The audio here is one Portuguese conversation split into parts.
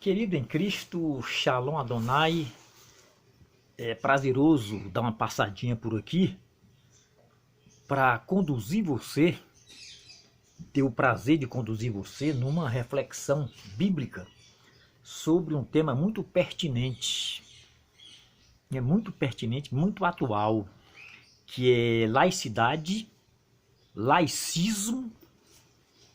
Querido em Cristo, Shalom Adonai, é prazeroso dar uma passadinha por aqui para conduzir você, ter o prazer de conduzir você numa reflexão bíblica sobre um tema muito pertinente, muito atual, que é laicidade, laicismo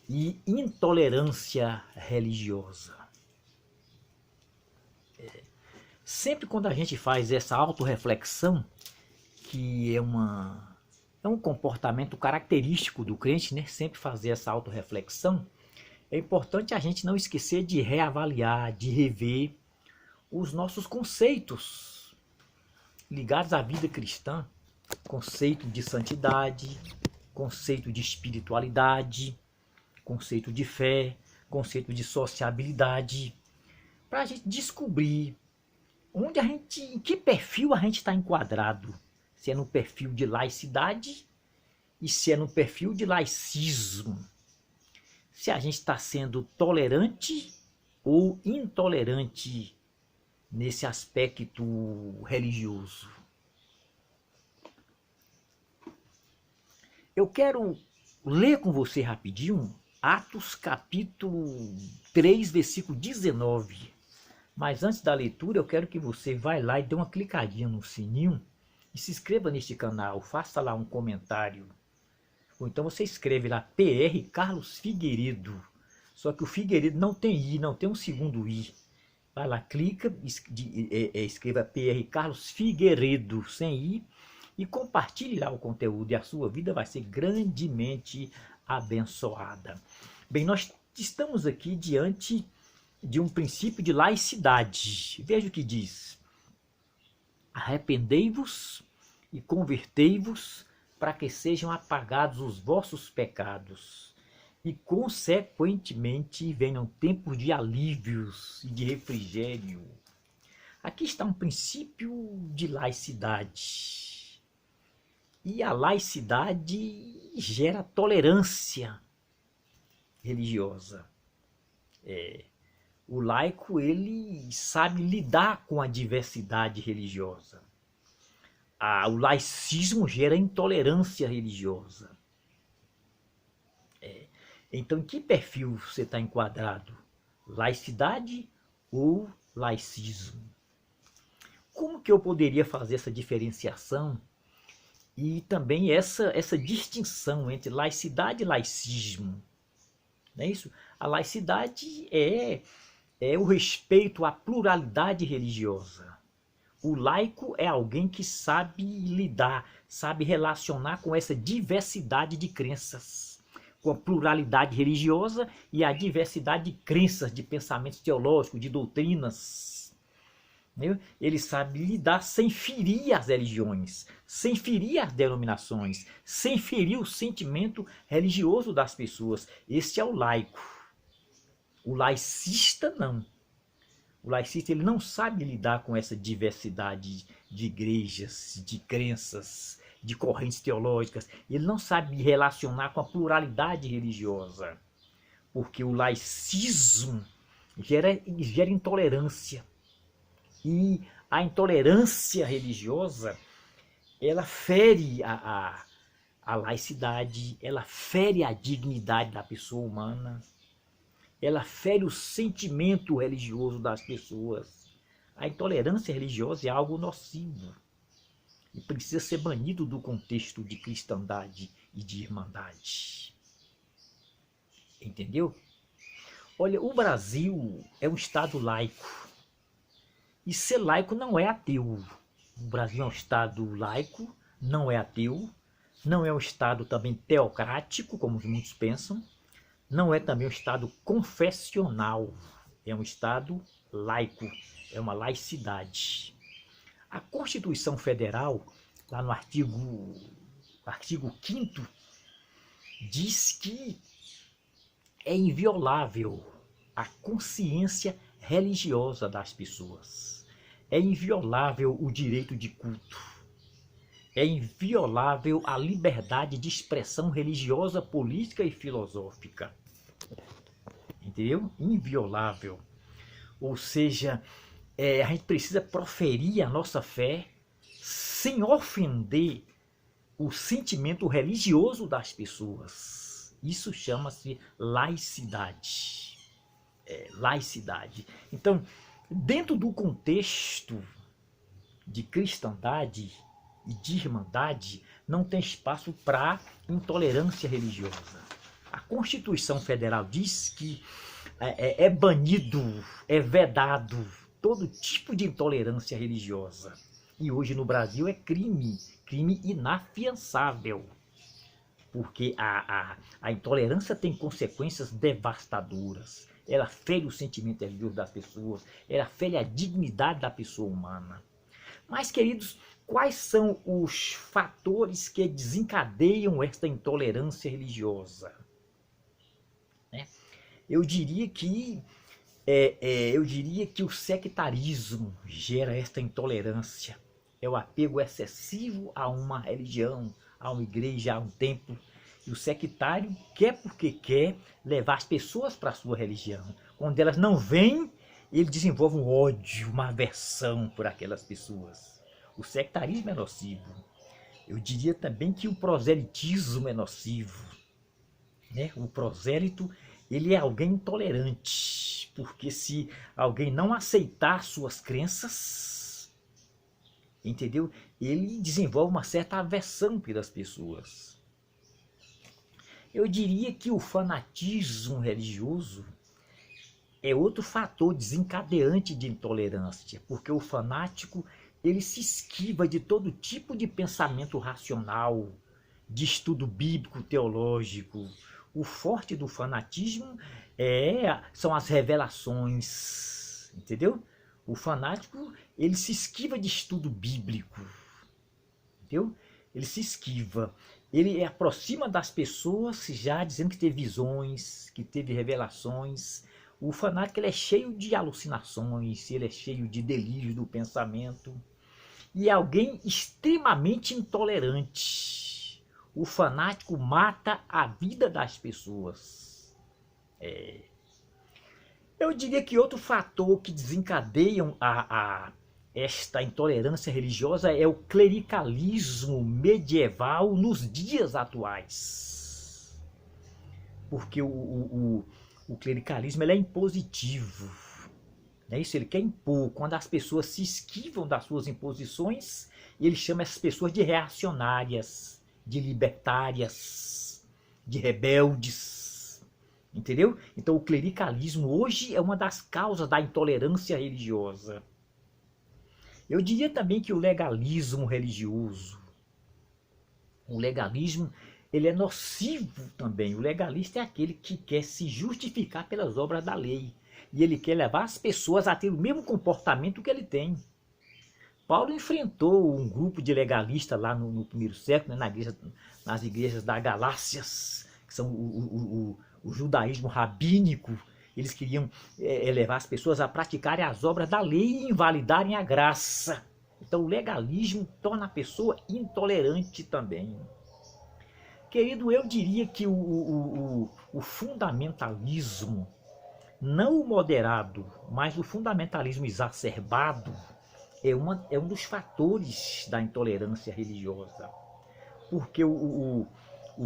e intolerância religiosa. Sempre quando a gente faz essa autorreflexão, que é um comportamento característico do crente, né? Sempre fazer essa autorreflexão, é importante a gente não esquecer de reavaliar, de rever os nossos conceitos ligados à vida cristã, conceito de santidade, conceito de espiritualidade, conceito de fé, conceito de sociabilidade, para a gente descobrir em que perfil a gente está enquadrado. Se é no perfil de laicidade e se é no perfil de laicismo. Se a gente está sendo tolerante ou intolerante nesse aspecto religioso. Eu quero ler com você rapidinho Atos capítulo 3, versículo 19. Mas antes da leitura, eu quero que você vá lá e dê uma clicadinha no sininho e se inscreva neste canal, faça lá um comentário. Ou então você escreve lá PR Carlos Figueiredo. Só que o Figueiredo não tem I, não tem um segundo I. Vai lá, clica, escreva PR Carlos Figueiredo sem I e compartilhe lá o conteúdo e a sua vida vai ser grandemente abençoada. Bem, nós estamos aqui diante de um princípio de laicidade. Veja o que diz: arrependei-vos e convertei-vos para que sejam apagados os vossos pecados e consequentemente venham tempos de alívios e de refrigério. Aqui está um princípio de laicidade. E a laicidade gera tolerância religiosa. O laico, ele sabe lidar com a diversidade religiosa. O laicismo gera intolerância religiosa. Então, em que perfil você está enquadrado? Laicidade ou laicismo? Como que eu poderia fazer essa diferenciação e também essa distinção entre laicidade e laicismo? Não é isso? A laicidade é o respeito à pluralidade religiosa. O laico é alguém que sabe lidar, sabe relacionar com essa diversidade de crenças, com a pluralidade religiosa e a diversidade de crenças, de pensamentos teológicos, de doutrinas. Ele sabe lidar sem ferir as religiões, sem ferir as denominações, sem ferir o sentimento religioso das pessoas. Esse é o laico. O laicista não. O laicista, ele não sabe lidar com essa diversidade de igrejas, de crenças, de correntes teológicas. Ele não sabe relacionar com a pluralidade religiosa. Porque o laicismo gera intolerância. E a intolerância religiosa, ela fere a laicidade, ela fere a dignidade da pessoa humana. Ela fere o sentimento religioso das pessoas. A intolerância religiosa é algo nocivo e precisa ser banido do contexto de cristandade e de irmandade. Entendeu? Olha, o Brasil é um estado laico. E ser laico não é ateu. O Brasil é um estado laico, não é ateu, não é um estado também teocrático, como muitos pensam. Não é também um estado confessional, é um estado laico, é uma laicidade. A Constituição Federal, lá no artigo 5º, diz que é inviolável a consciência religiosa das pessoas. É inviolável o direito de culto. É inviolável a liberdade de expressão religiosa, política e filosófica. Entendeu? Inviolável. Ou seja, a gente precisa proferir a nossa fé sem ofender o sentimento religioso das pessoas. Isso chama-se laicidade. Laicidade. Então, dentro do contexto de cristandade e de irmandade, não tem espaço para intolerância religiosa. A Constituição Federal diz que é banido, é vedado todo tipo de intolerância religiosa. E hoje no Brasil é crime inafiançável. Porque a intolerância tem consequências devastadoras. Ela fere o sentimento religioso das pessoas, ela fere a dignidade da pessoa humana. Mas, queridos, quais são os fatores que desencadeiam esta intolerância religiosa? Eu diria que o sectarismo gera esta intolerância. É o apego excessivo a uma religião, a uma igreja, a um templo. E o sectário quer porque quer levar as pessoas para a sua religião. Quando elas não vêm, ele desenvolve um ódio, uma aversão por aquelas pessoas. O sectarismo é nocivo. Eu diria também que o proselitismo é nocivo. O prosélito, ele é alguém intolerante, porque se alguém não aceitar suas crenças, entendeu? Ele desenvolve uma certa aversão pelas pessoas. Eu diria que o fanatismo religioso é outro fator desencadeante de intolerância, porque o fanático, ele se esquiva de todo tipo de pensamento racional, de estudo bíblico, teológico. O forte do fanatismo são as revelações, entendeu? O fanático, ele se esquiva de estudo bíblico, entendeu? Ele se esquiva, ele aproxima das pessoas já dizendo que teve visões, que teve revelações. O fanático, ele é cheio de alucinações, ele é cheio de delírio do pensamento. E é alguém extremamente intolerante. O fanático mata a vida das pessoas. Eu diria que outro fator que desencadeia esta intolerância religiosa é o clericalismo medieval nos dias atuais. Porque o clericalismo, ele é impositivo. É isso, ele quer impor. Quando as pessoas se esquivam das suas imposições, ele chama essas pessoas de reacionárias, de libertárias, de rebeldes. Entendeu? Então o clericalismo hoje é uma das causas da intolerância religiosa. Eu diria também que o legalismo religioso, o legalismo, ele é nocivo também. O legalista é aquele que quer se justificar pelas obras da lei. E ele quer levar as pessoas a ter o mesmo comportamento que ele tem. Paulo enfrentou um grupo de legalistas lá no primeiro século, nas igrejas da Galácias, que são o judaísmo rabínico. Eles queriam levar as pessoas a praticarem as obras da lei e invalidarem a graça. Então o legalismo torna a pessoa intolerante também. Querido, eu diria que o fundamentalismo, não o moderado, mas o fundamentalismo exacerbado, é um dos fatores da intolerância religiosa. Porque o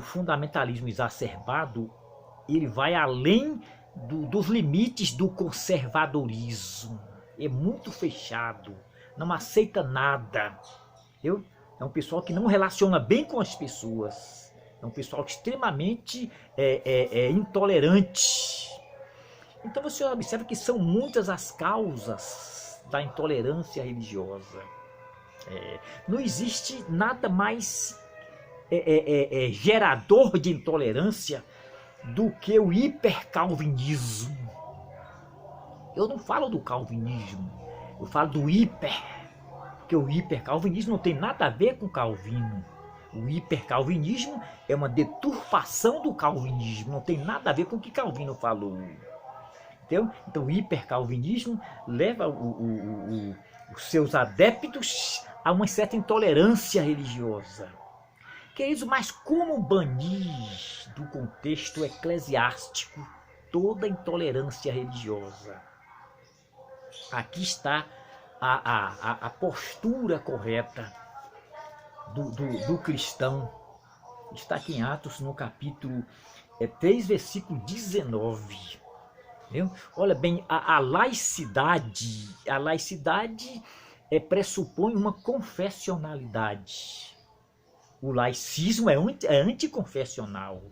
fundamentalismo exacerbado, ele vai além dos limites do conservadorismo. É muito fechado, não aceita nada. É um pessoal que não relaciona bem com as pessoas. É um pessoal extremamente intolerante. Então você observa que são muitas as causas da intolerância religiosa. Não existe nada mais gerador de intolerância do que o hipercalvinismo. Eu não falo do calvinismo, eu falo do hiper, porque o hipercalvinismo não tem nada a ver com Calvino. O hipercalvinismo é uma deturpação do calvinismo, não tem nada a ver com o que Calvino falou. Entendeu? Então o hipercalvinismo leva os seus adeptos a uma certa intolerância religiosa. Queridos, mas como banir do contexto eclesiástico toda intolerância religiosa? Aqui está a postura correta do cristão. Está aqui em Atos, no capítulo 3, versículo 19. Entendeu? Olha bem, a laicidade pressupõe uma confessionalidade. O laicismo é anticonfessional.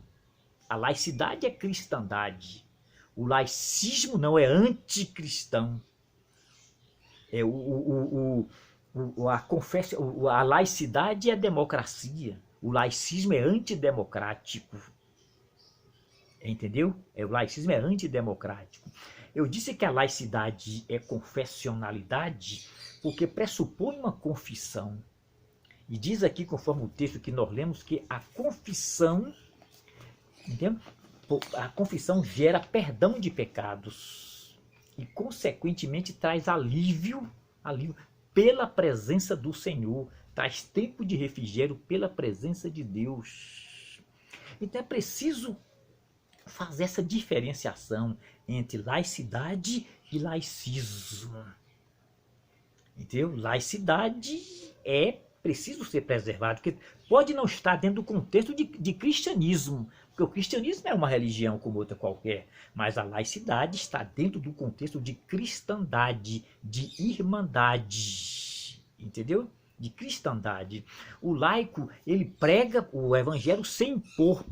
A laicidade é cristandade. O laicismo não, é anticristão. A laicidade é democracia. O laicismo é antidemocrático. Entendeu? O laicismo é antidemocrático. Eu disse que a laicidade é confessionalidade porque pressupõe uma confissão. E diz aqui, conforme o texto que nós lemos, que a confissão, entendeu? A confissão gera perdão de pecados e, consequentemente, traz alívio pela presença do Senhor, traz tempo de refrigério pela presença de Deus. Então é preciso fazer essa diferenciação entre laicidade e laicismo. Entendeu? Laicidade é preciso ser preservado, porque pode não estar dentro do contexto de cristianismo, porque o cristianismo é uma religião como outra qualquer, mas a laicidade está dentro do contexto de cristandade, de irmandade, entendeu? De cristandade. O laico, ele prega o evangelho sem impor.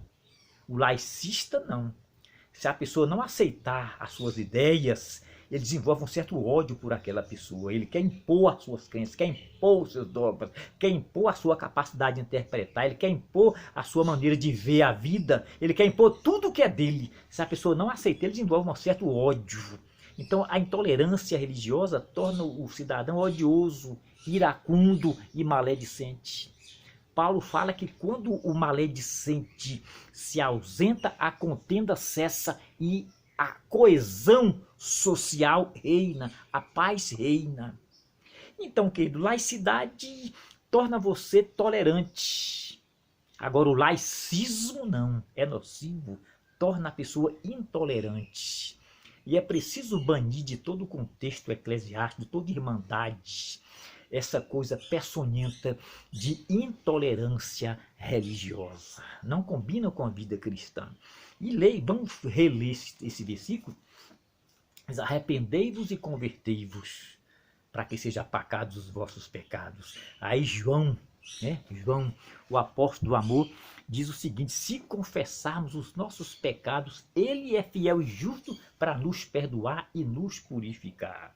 O laicista não. Se a pessoa não aceitar as suas ideias, ele desenvolve um certo ódio por aquela pessoa. Ele quer impor as suas crenças, quer impor os seus dogmas, quer impor a sua capacidade de interpretar, ele quer impor a sua maneira de ver a vida, ele quer impor tudo o que é dele. Se a pessoa não aceita, ele desenvolve um certo ódio. Então a intolerância religiosa torna o cidadão odioso, iracundo e maledicente. Paulo fala que quando o maledicente se ausenta, a contenda cessa e a coesão social reina, a paz reina. Então, querido, laicidade torna você tolerante. Agora, o laicismo não, é nocivo, torna a pessoa intolerante. E é preciso banir de todo o contexto eclesiástico, de toda irmandade, essa coisa peçonhenta de intolerância religiosa. Não combina com a vida cristã. E vamos reler esse versículo. Arrependei-vos e convertei-vos, para que sejam apacados os vossos pecados. Aí João, o apóstolo do amor, diz o seguinte: se confessarmos os nossos pecados, ele é fiel e justo para nos perdoar e nos purificar.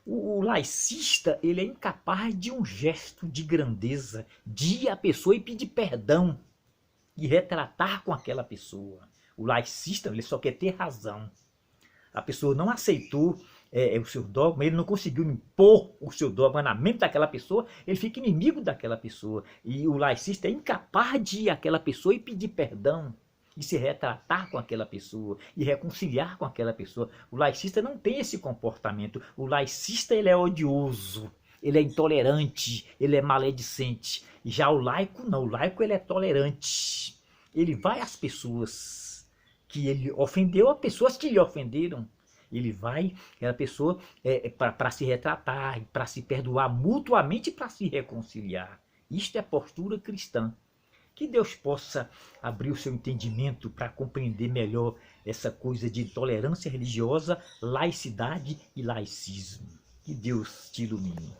O laicista, ele é incapaz de um gesto de grandeza, de ir à pessoa e pedir perdão, e retratar com aquela pessoa. O laicista, ele só quer ter razão. A pessoa não aceitou o seu dogma, ele não conseguiu impor o seu dogma na mente daquela pessoa, ele fica inimigo daquela pessoa. E o laicista é incapaz de ir àquela pessoa e pedir perdão, e se retratar com aquela pessoa, e reconciliar com aquela pessoa. O laicista não tem esse comportamento. O laicista, ele é odioso, ele é intolerante, ele é maledicente. E já o laico não, o laico ele é tolerante. Ele vai às pessoas que ele ofendeu, a pessoas que lhe ofenderam. Ele vai, aquela pessoa, para se retratar, para se perdoar mutuamente e para se reconciliar. Isto é postura cristã. Que Deus possa abrir o seu entendimento para compreender melhor essa coisa de intolerância religiosa, laicidade e laicismo. Que Deus te ilumine.